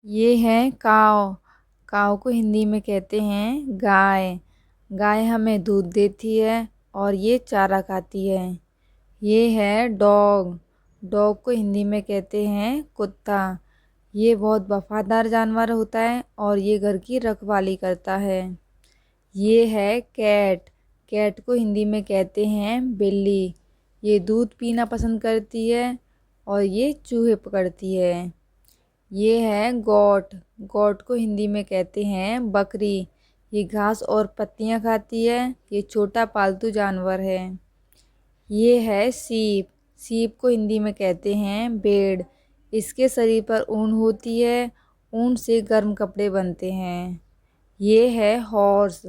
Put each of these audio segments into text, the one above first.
ये है काव। काव को हिंदी में कहते हैं गाय। गाय हमें दूध देती है और ये चारा खाती है। ये है डॉग। डॉग को हिंदी में कहते हैं कुत्ता। ये बहुत वफादार जानवर होता है और ये घर की रखवाली करता है। ये है कैट। कैट को हिंदी में कहते हैं बिल्ली। ये दूध पीना पसंद करती है और ये चूहे पकड़ती है। ये है गोट। गोट को हिंदी में कहते हैं बकरी। ये घास और पत्तियां खाती है। ये छोटा पालतू जानवर है। ये है सीप। सीप को हिंदी में कहते हैं भेड़। इसके शरीर पर ऊन होती है। ऊन से गर्म कपड़े बनते हैं। ये है हॉर्स।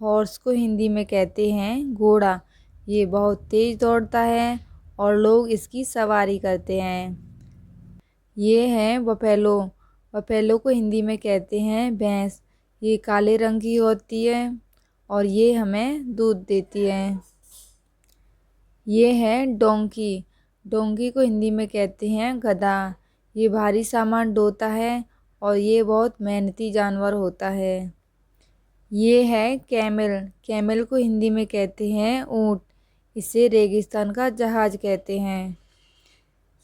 हॉर्स को हिंदी में कहते हैं घोड़ा। ये बहुत तेज दौड़ता है और लोग इसकी सवारी करते हैं। ये है बफेलो। बफेलो को हिंदी में कहते हैं भैंस। ये काले रंग की होती है और ये हमें दूध देती है। ये है डोंकी। डोंकी को हिंदी में कहते हैं गधा। ये भारी सामान ढोता है और ये बहुत मेहनती जानवर होता है। ये है कैमल। कैमल को हिंदी में कहते हैं ऊँट। इसे रेगिस्तान का जहाज कहते हैं।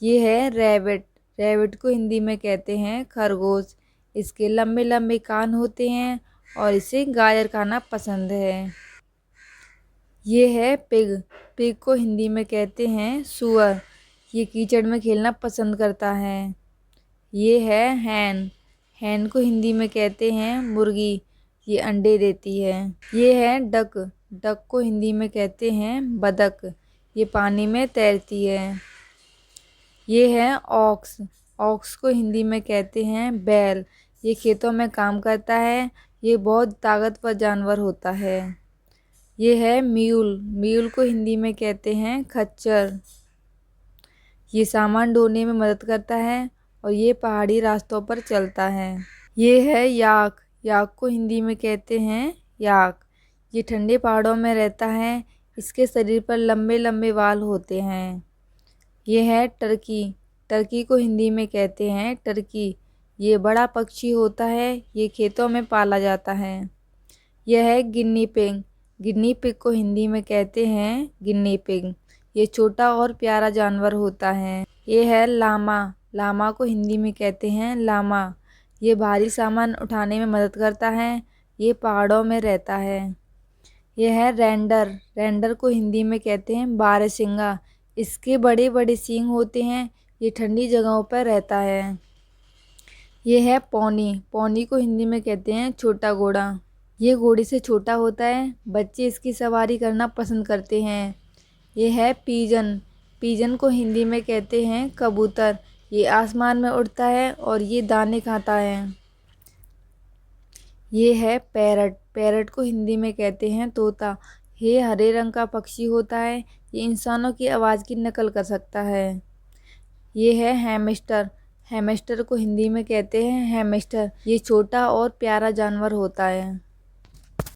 ये है रैबिट। रैबिट को हिंदी में कहते हैं खरगोश। इसके लंबे लंबे कान होते हैं और इसे गाजर खाना पसंद है। ये है पिग। पिग को हिंदी में कहते हैं सूअर। ये कीचड़ में खेलना पसंद करता है। ये है हैन। हैन को हिंदी में कहते हैं मुर्गी। ये अंडे देती है। ये है डक। डक को हिंदी में कहते हैं बतख। ये पानी में तैरती है। ये है ऑक्स। ऑक्स को हिंदी में कहते हैं बैल। ये खेतों में काम करता है। ये बहुत ताकतवर जानवर होता है। ये है म्यूल। म्यूल को हिंदी में कहते हैं खच्चर। ये सामान ढोने में मदद करता है और ये पहाड़ी रास्तों पर चलता है। ये है याक। याक को हिंदी में कहते हैं याक। ये ठंडे पहाड़ों में रहता है। इसके शरीर पर लंबे लंबे बाल होते हैं। ये है टर्की। टर्की को हिंदी में कहते हैं टर्की। ये बड़ा पक्षी होता है। ये खेतों में पाला जाता है। यह है गिन्नी पिग। गिन्नी पिग को हिंदी में कहते हैं गिन्नी पिग। ये छोटा और प्यारा जानवर होता है। ये है लामा। लामा को हिंदी में कहते हैं लामा। ये भारी सामान उठाने में मदद करता है। ये पहाड़ों में रहता है। यह है रेंडर। रेंडर को हिंदी में कहते हैं बारहसिंगा। इसके बड़े बड़े सींग होते हैं। ये ठंडी जगहों पर रहता है। यह है पौनी। पौनी को हिंदी में कहते हैं छोटा घोड़ा। ये घोड़े से छोटा होता है। बच्चे इसकी सवारी करना पसंद करते हैं। यह है पीजन। पीजन को हिंदी में कहते हैं कबूतर। ये आसमान में उड़ता है और ये दाने खाता है। ये है पैरट। पैरट को हिंदी में कहते हैं तोता। ये हरे रंग का पक्षी होता है। ये इंसानों की आवाज़ की नकल कर सकता है। ये है हैमस्टर। हैमस्टर को हिंदी में कहते हैं हैमस्टर। ये छोटा और प्यारा जानवर होता है।